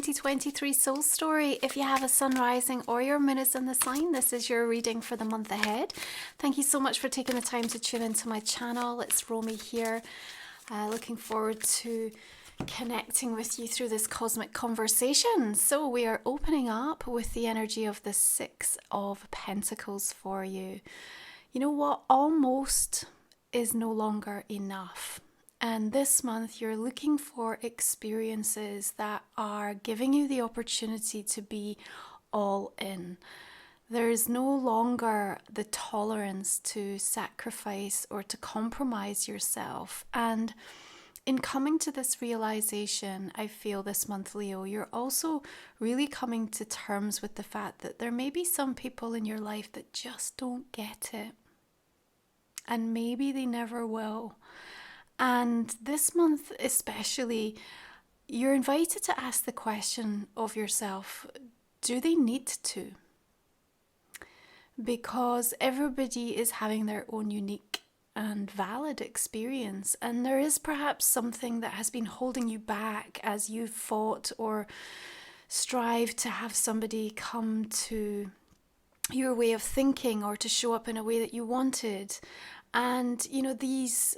2023 soul story. If you have a sun rising or your moon is in the sign, this is your reading for the month ahead. Thank you so much for taking the time to tune into my channel. It's Romy here. Looking forward to connecting with you through this cosmic conversation. So we are opening up with the energy of the Six of Pentacles for you. You know what? Almost is no longer enough. And this month you're looking for experiences that are giving you the opportunity to be all in. There is no longer the tolerance to sacrifice or to compromise yourself. And in coming to this realization, I feel this month, Leo, you're also really coming to terms with the fact that there may be some people in your life that just don't get it. And maybe they never will. And this month especially, you're invited to ask the question of yourself, do they need to? Because everybody is having their own unique and valid experience, and there is perhaps something that has been holding you back as you've fought or strived to have somebody come to your way of thinking or to show up in a way that you wanted. And you know, these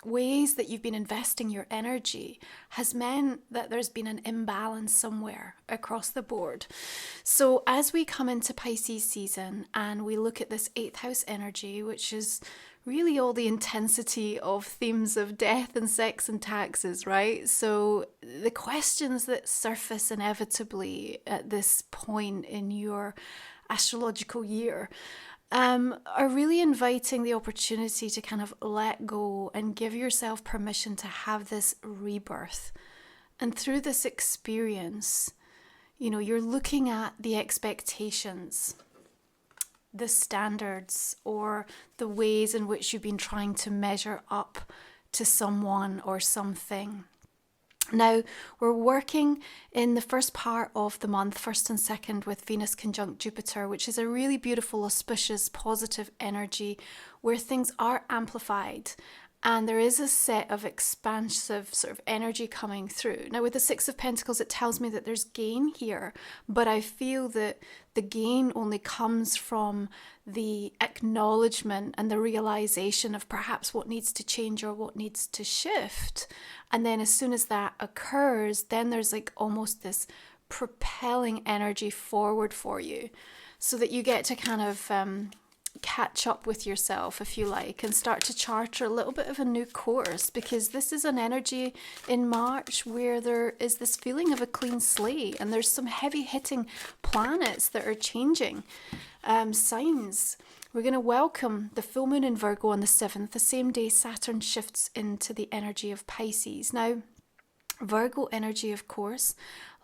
ways that you've been investing your energy has meant that there's been an imbalance somewhere across the board. So as we come into Pisces season and we look at this 8th house energy, which is really all the intensity of themes of death and sex and taxes, right? So the questions that surface inevitably at this point in your astrological year are really inviting the opportunity to kind of let go and give yourself permission to have this rebirth. And through this experience, you know, you're looking at the expectations, the standards, or the ways in which you've been trying to measure up to someone or something. Now, we're working in the first part of the month, 1st and 2nd, with Venus conjunct Jupiter, which is a really beautiful, auspicious, positive energy where things are amplified. And there is a set of expansive sort of energy coming through. Now, with the 6 of Pentacles, it tells me that there's gain here, but I feel that the gain only comes from the acknowledgement and the realization of perhaps what needs to change or what needs to shift. And then as soon as that occurs, then there's like almost this propelling energy forward for you so that you get to kind of catch up with yourself, if you like, and start to charter a little bit of a new course, because this is an energy in March where there is this feeling of a clean slate and there's some heavy hitting planets that are changing signs. We're going to welcome the full moon in Virgo on the 7th, the same day Saturn shifts into the energy of Pisces. Now, Virgo energy, of course,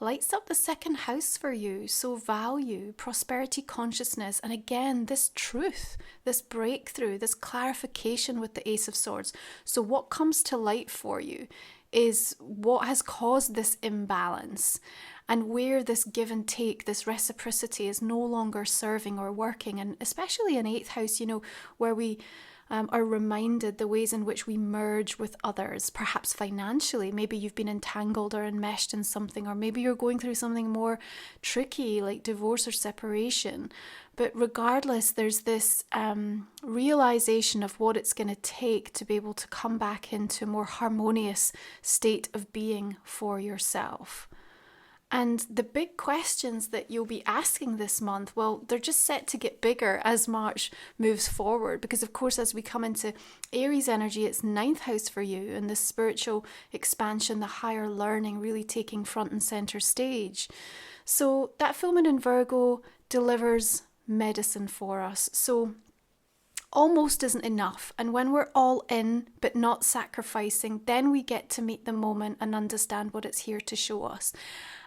lights up the 2nd house for you. So value, prosperity, consciousness, and again, this truth, this breakthrough, this clarification with the Ace of Swords. So what comes to light for you is what has caused this imbalance and where this give and take, this reciprocity is no longer serving or working. And especially in 8th house, you know, where we are reminded the ways in which we merge with others, perhaps financially. Maybe you've been entangled or enmeshed in something, or maybe you're going through something more tricky like divorce or separation. But regardless, there's this realization of what it's going to take to be able to come back into a more harmonious state of being for yourself. And the big questions that you'll be asking this month, well, they're just set to get bigger as March moves forward. Because, of course, as we come into Aries energy, it's 9th house for you, and the spiritual expansion, the higher learning really taking front and center stage. So that full moon in Virgo delivers medicine for us. So almost isn't enough. And when we're all in but not sacrificing, then we get to meet the moment and understand what it's here to show us.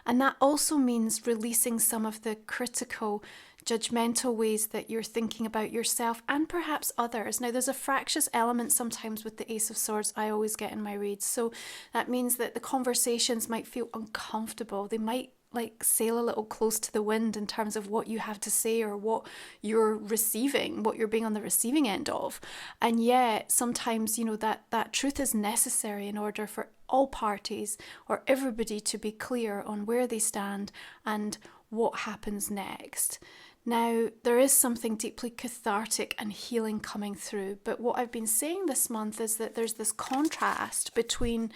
And that also means releasing some of the critical, judgmental ways that you're thinking about yourself and perhaps others. Now, there's a fractious element sometimes with the Ace of Swords I always get in my reads. So that means that the conversations might feel uncomfortable. They might like sail a little close to the wind in terms of what you have to say or what you're receiving, what you're being on the receiving end of. And yet sometimes, you know, that truth is necessary in order for all parties or everybody to be clear on where they stand and what happens next. Now, there is something deeply cathartic and healing coming through, but what I've been saying this month is that there's this contrast between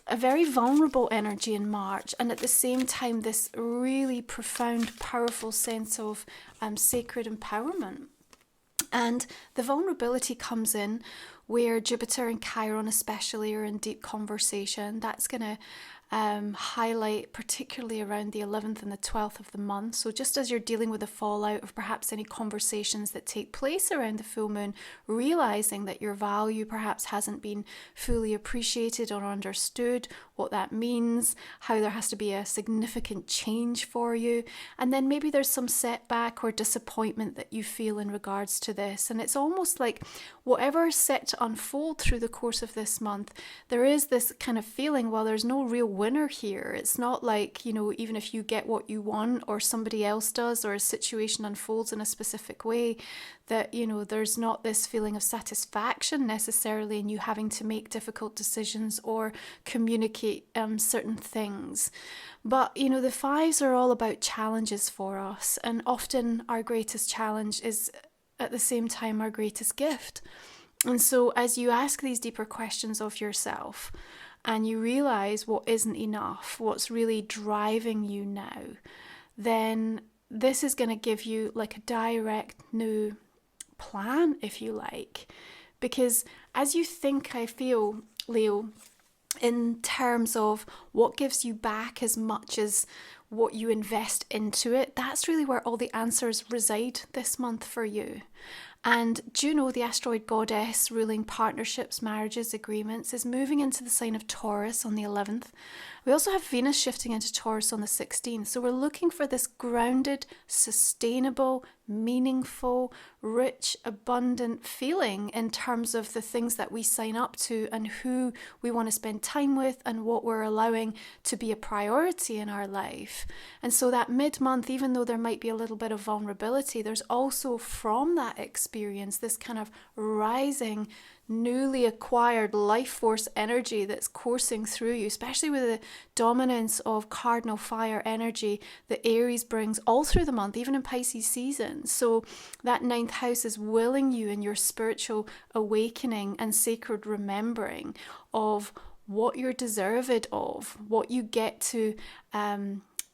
a very vulnerable energy in March and at the same time this really profound, powerful sense of sacred empowerment. And the vulnerability comes in where Jupiter and Chiron especially are in deep conversation. That's going to highlight particularly around the 11th and the 12th of the month. So just as you're dealing with the fallout of perhaps any conversations that take place around the full moon, realizing that your value perhaps hasn't been fully appreciated or understood, what that means, how there has to be a significant change for you, and then maybe there's some setback or disappointment that you feel in regards to this. And it's almost like whatever is set to unfold through the course of this month, there is this kind of feeling, well, there's no real winner here. It's not like, even if you get what you want or somebody else does or a situation unfolds in a specific way, that, there's not this feeling of satisfaction necessarily in you having to make difficult decisions or communicate certain things. But, the fives are all about challenges for us. And often our greatest challenge is at the same time our greatest gift. And so as you ask these deeper questions of yourself, and you realize what isn't enough, what's really driving you now, then this is going to give you like a direct new plan, if you like. Because as you think, I feel, Leo, in terms of what gives you back as much as what you invest into it, that's really where all the answers reside this month for you. And Juno, the asteroid goddess ruling partnerships, marriages, agreements, is moving into the sign of Taurus on the 11th. We also have Venus shifting into Taurus on the 16th. So we're looking for this grounded, sustainable, meaningful, rich, abundant feeling in terms of the things that we sign up to and who we want to spend time with and what we're allowing to be a priority in our life. And so that mid-month, even though there might be a little bit of vulnerability, there's also from that experience this kind of rising, newly acquired life force energy that's coursing through you, especially with the dominance of cardinal fire energy that Aries brings all through the month, even in Pisces season. So that 9th house is willing you in your spiritual awakening and sacred remembering of what you're deserved of, what you get to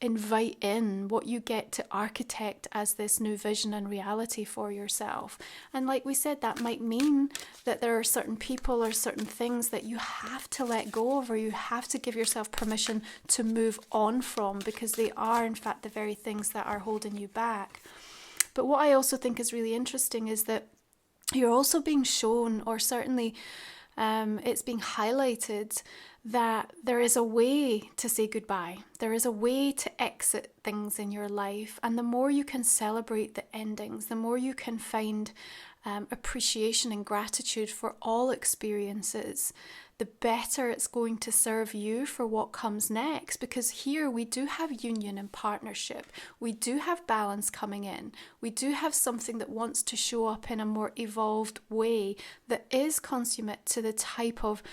invite in, what you get to architect as this new vision and reality for yourself. And like we said, that might mean that there are certain people or certain things that you have to let go of, or you have to give yourself permission to move on from, because they are in fact the very things that are holding you back. But what I also think is really interesting is that you're also being shown, or certainly it's being highlighted, that there is a way to say goodbye. There is a way to exit things in your life. And the more you can celebrate the endings, the more you can find appreciation and gratitude for all experiences, the better it's going to serve you for what comes next. Because here we do have union and partnership. We do have balance coming in. We do have something that wants to show up in a more evolved way that is consummate to the type of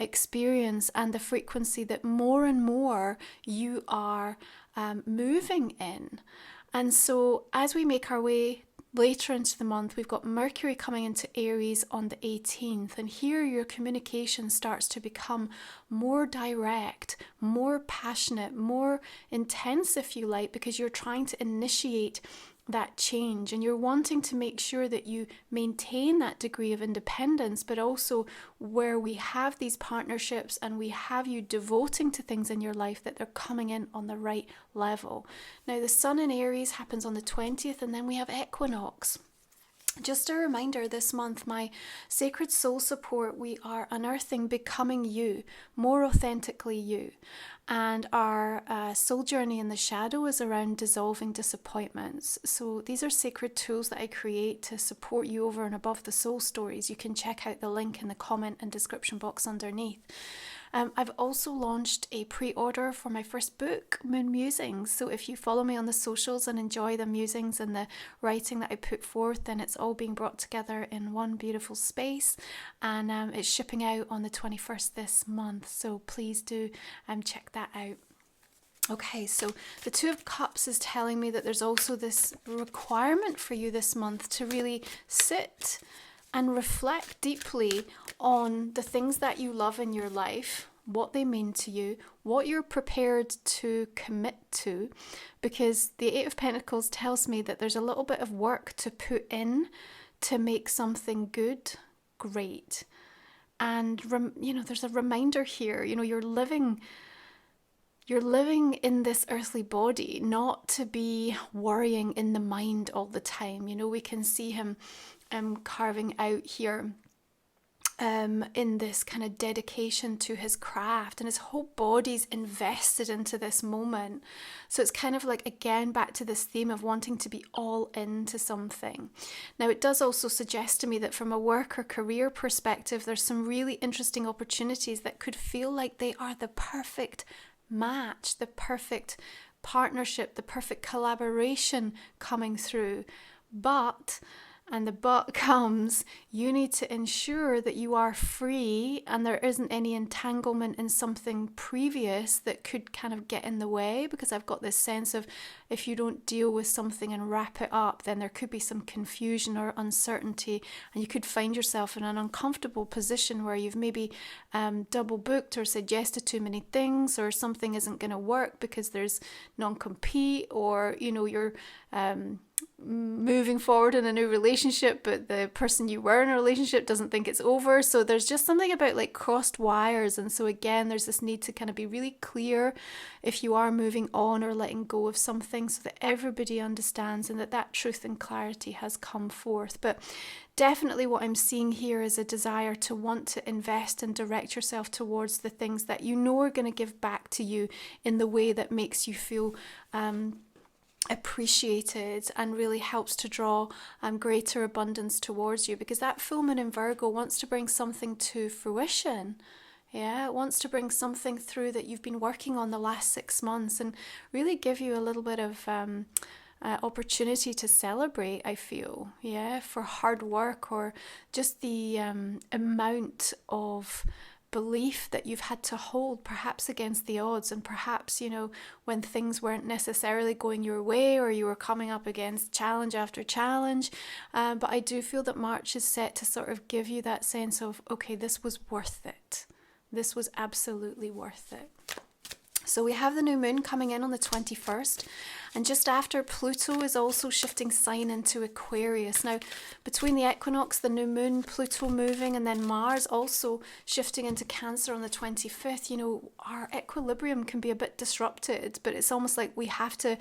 experience and the frequency that more and more you are moving in. And so as we make our way later into the month, we've got Mercury coming into Aries on the 18th, and here your communication starts to become more direct, more passionate, more intense, if you like, because you're trying to initiate that change, and you're wanting to make sure that you maintain that degree of independence, but also where we have these partnerships and we have you devoting to things in your life, that they're coming in on the right level. Now the Sun in Aries happens on the 20th, and then we have equinox. Just a reminder, this month, my sacred soul support, we are unearthing becoming you, more authentically you. And our soul journey in the shadow is around dissolving disappointments. So these are sacred tools that I create to support you over and above the soul stories. You can check out the link in the comment and description box underneath. I've also launched a pre-order for my first book, Moon Musings. So if you follow me on the socials and enjoy the musings and the writing that I put forth, then it's all being brought together in one beautiful space. And it's shipping out on the 21st this month. So please do check that out. Okay, so the Two of Cups is telling me that there's also this requirement for you this month to really sit and reflect deeply on the things that you love in your life, what they mean to you, what you're prepared to commit to, because the Eight of Pentacles tells me that there's a little bit of work to put in to make something good, great. And, there's a reminder here, you're living in this earthly body, not to be worrying in the mind all the time. We can see him carving out here in this kind of dedication to his craft, and his whole body's invested into this moment. So it's kind of like, again, back to this theme of wanting to be all into something. Now, it does also suggest to me that from a work or career perspective, there's some really interesting opportunities that could feel like they are the perfect match, the perfect partnership, the perfect collaboration coming through. But comes, you need to ensure that you are free and there isn't any entanglement in something previous that could kind of get in the way, because I've got this sense of if you don't deal with something and wrap it up, then there could be some confusion or uncertainty, and you could find yourself in an uncomfortable position where you've maybe double booked or suggested too many things, or something isn't going to work because there's non-compete, or you're moving forward in a new relationship, but the person you were in a relationship doesn't think it's over. So there's just something about like crossed wires. And so again, there's this need to kind of be really clear if you are moving on or letting go of something, so that everybody understands and that truth and clarity has come forth. But definitely what I'm seeing here is a desire to want to invest and direct yourself towards the things that you know are going to give back to you in the way that makes you feel appreciated and really helps to draw greater abundance towards you, because that full moon in Virgo wants to bring something to fruition. Yeah, it wants to bring something through that you've been working on the last 6 months and really give you a little bit of opportunity to celebrate, I feel, for hard work, or just the amount of belief that you've had to hold, perhaps against the odds, and perhaps when things weren't necessarily going your way, or you were coming up against challenge after challenge, but I do feel that March is set to sort of give you that sense of, okay, this was worth it, this was absolutely worth it. So we have the new moon coming in on the 21st, and just after, Pluto is also shifting sign into Aquarius. Now, between the equinox, the new moon, Pluto moving, and then Mars also shifting into Cancer on the 25th, our equilibrium can be a bit disrupted, but it's almost like we have to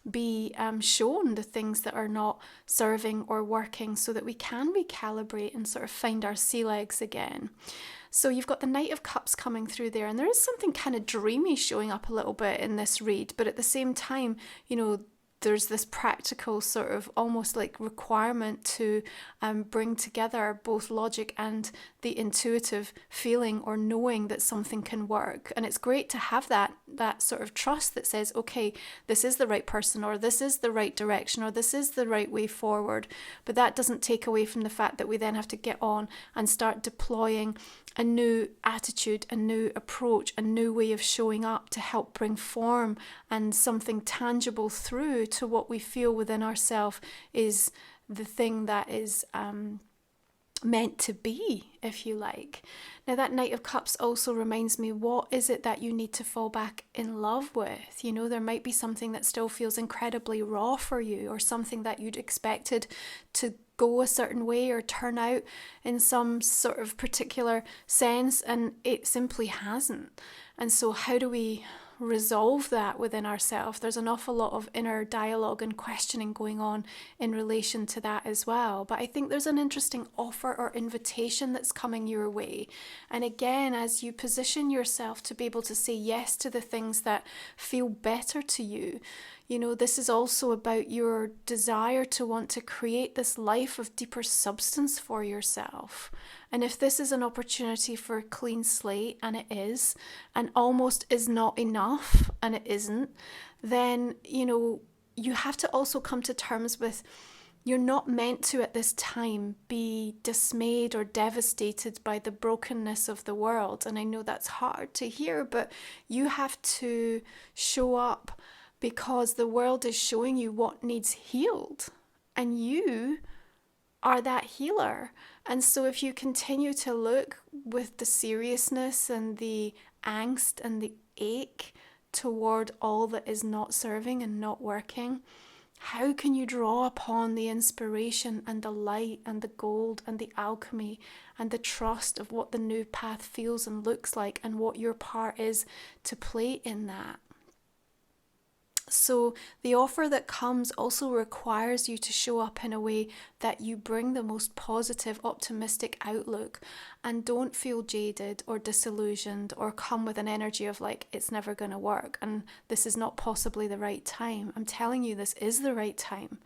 be shown the things that are not serving or working, so that we can recalibrate and sort of find our sea legs again. So you've got the Knight of Cups coming through there, and there is something kind of dreamy showing up a little bit in this read, but at the same time, there's this practical sort of almost like requirement to bring together both logic and the intuitive feeling or knowing that something can work. And it's great to have that sort of trust that says, okay, this is the right person, or this is the right direction, or this is the right way forward. But that doesn't take away from the fact that we then have to get on and start deploying a new attitude, a new approach, a new way of showing up to help bring form and something tangible through to what we feel within ourselves is the thing that is meant to be, if you like. Now, that Knight of Cups also reminds me, what is it that you need to fall back in love with? There might be something that still feels incredibly raw for you, or something that you'd expected to go a certain way or turn out in some sort of particular sense, and it simply hasn't. And so how do we resolve that within ourselves? There's an awful lot of inner dialogue and questioning going on in relation to that as well. But I think there's an interesting offer or invitation that's coming your way. And again, as you position yourself to be able to say yes to the things that feel better to you, this is also about your desire to want to create this life of deeper substance for yourself. And if this is an opportunity for a clean slate, and it is, and almost is not enough, and it isn't, then, you know, you have to also come to terms with you're not meant to at this time be dismayed or devastated by the brokenness of the world. And I know that's hard to hear, but you have to show up because the world is showing you what needs healed. And you are that healer. And so if you continue to look with the seriousness and the angst and the ache toward all that is not serving and not working, how can you draw upon the inspiration and the light and the gold and the alchemy and the trust of what the new path feels and looks like and what your part is to play in that? So the offer that comes also requires you to show up in a way that you bring the most positive, optimistic outlook and don't feel jaded or disillusioned or come with an energy of like, it's never going to work and this is not possibly the right time. I'm telling you, this is the right time.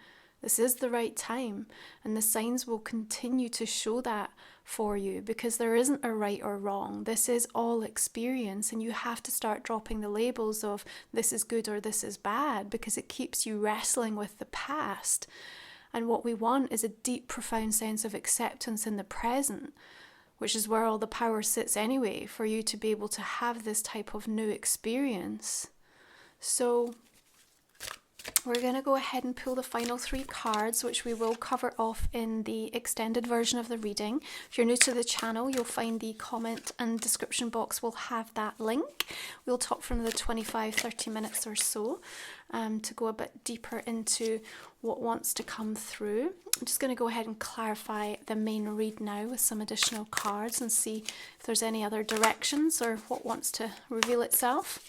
This is the right time, and the signs will continue to show that for you because there isn't a right or wrong. This is all experience, and you have to start dropping the labels of this is good or this is bad because it keeps you wrestling with the past. And what we want is a deep, profound sense of acceptance in the present, which is where all the power sits anyway, for you to be able to have this type of new experience. So we're going to go ahead and pull the final 3 cards, which we will cover off in the extended version of the reading. If you're new to the channel, you'll find the comment and description box will have that link. We'll talk from the 25-30 minutes or so to go a bit deeper into what wants to come through. I'm just going to go ahead and clarify the main read now with some additional cards and see if there's any other directions or what wants to reveal itself.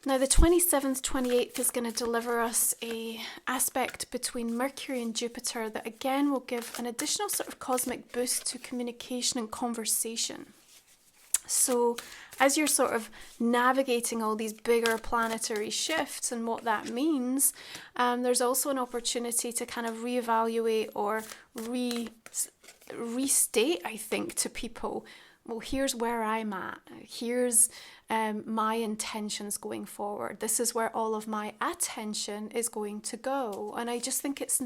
Now the 27th, 28th is going to deliver us a aspect between Mercury and Jupiter that again will give an additional sort of cosmic boost to communication and conversation. So as you're sort of navigating all these bigger planetary shifts and what that means, there's also an opportunity to kind of reevaluate or restate, I think, to people, well, here's where I'm at. Here's my intentions going forward. This is where all of my attention is going to go. And I just think it's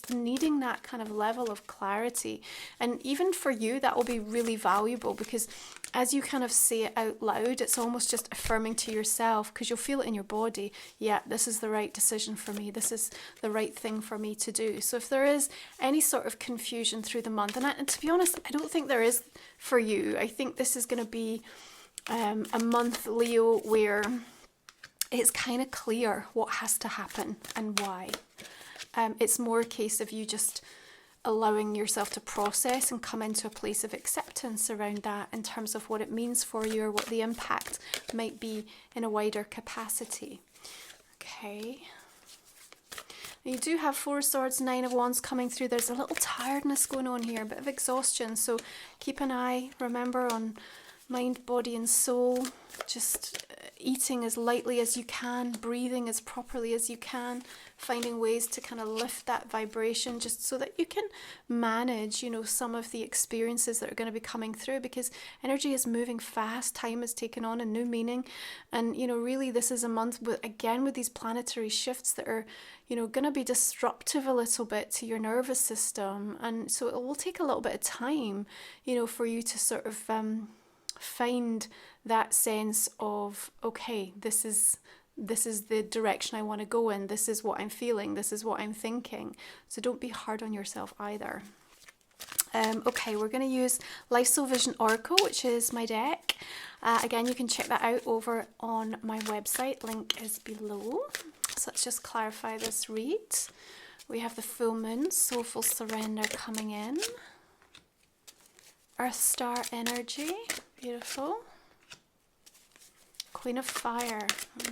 needing that kind of level of clarity. And even for you, that will be really valuable because as you kind of say it out loud, it's almost just affirming to yourself because you'll feel it in your body. Yeah, this is the right decision for me. This is the right thing for me to do. So if there is any sort of confusion through the month, and to be honest, I don't think there is for you. I think this is going to be a month, Leo, where it's kind of clear what has to happen and why. It's more a case of you just allowing yourself to process and come into a place of acceptance around that in terms of what it means for you or what the impact might be in a wider capacity. Okay. You do have 4 of Swords, 9 of Wands coming through. There's a little tiredness going on here, a bit of exhaustion. So keep an eye, remember, on mind, body and soul. Just eating as lightly as you can, breathing as properly as you can, finding ways to kind of lift that vibration just so that you can manage, you know, some of the experiences that are going to be coming through, because energy is moving fast, time is taking on a new meaning. And, you know, really this is a month with, again, with these planetary shifts that are, you know, going to be disruptive a little bit to your nervous system. And so it will take a little bit of time, you know, for you to sort of find that sense of, okay, this is the direction I want to go in, this is what I'm feeling, this is what I'm thinking. So don't be hard on yourself either. Okay, we're going to use Life Soul Vision Oracle, which is my deck. Again, you can check that out over on my website, link is below. So let's just clarify this read. We have the full moon, soulful surrender coming in. Earth star energy, beautiful. Queen of fire,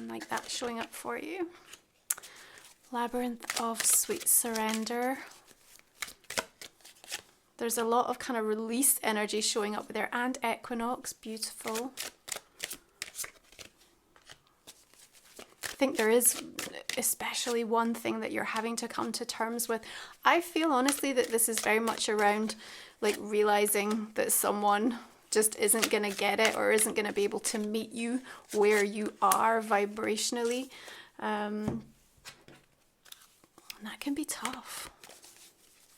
like that showing up for you. Labyrinth of sweet surrender. There's a lot of kind of release energy showing up there, and equinox, beautiful. I think there is especially one thing that you're having to come to terms with. I feel honestly that this is very much around like realizing that someone just isn't going to get it or isn't going to be able to meet you where you are vibrationally. And that can be tough,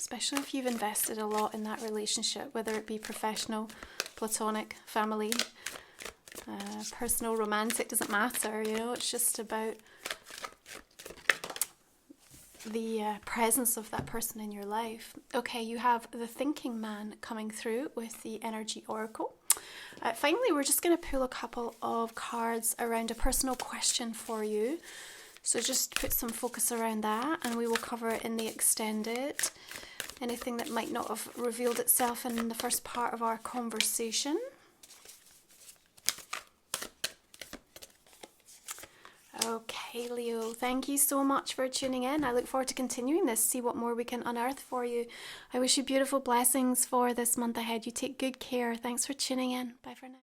especially if you've invested a lot in that relationship, whether it be professional, platonic, family, personal, romantic, doesn't matter, you know, it's just about the presence of that person in your life. Okay, you have the thinking man coming through with the energy oracle. Finally, we're just going to pull a couple of cards around a personal question for you. So just put some focus around that, and we will cover it in the extended. Anything that might not have revealed itself in the first part of our conversation. Okay, Leo, thank you so much for tuning in. I look forward to continuing this, see what more we can unearth for you. I wish you beautiful blessings for this month ahead. You take good care. Thanks for tuning in. Bye for now.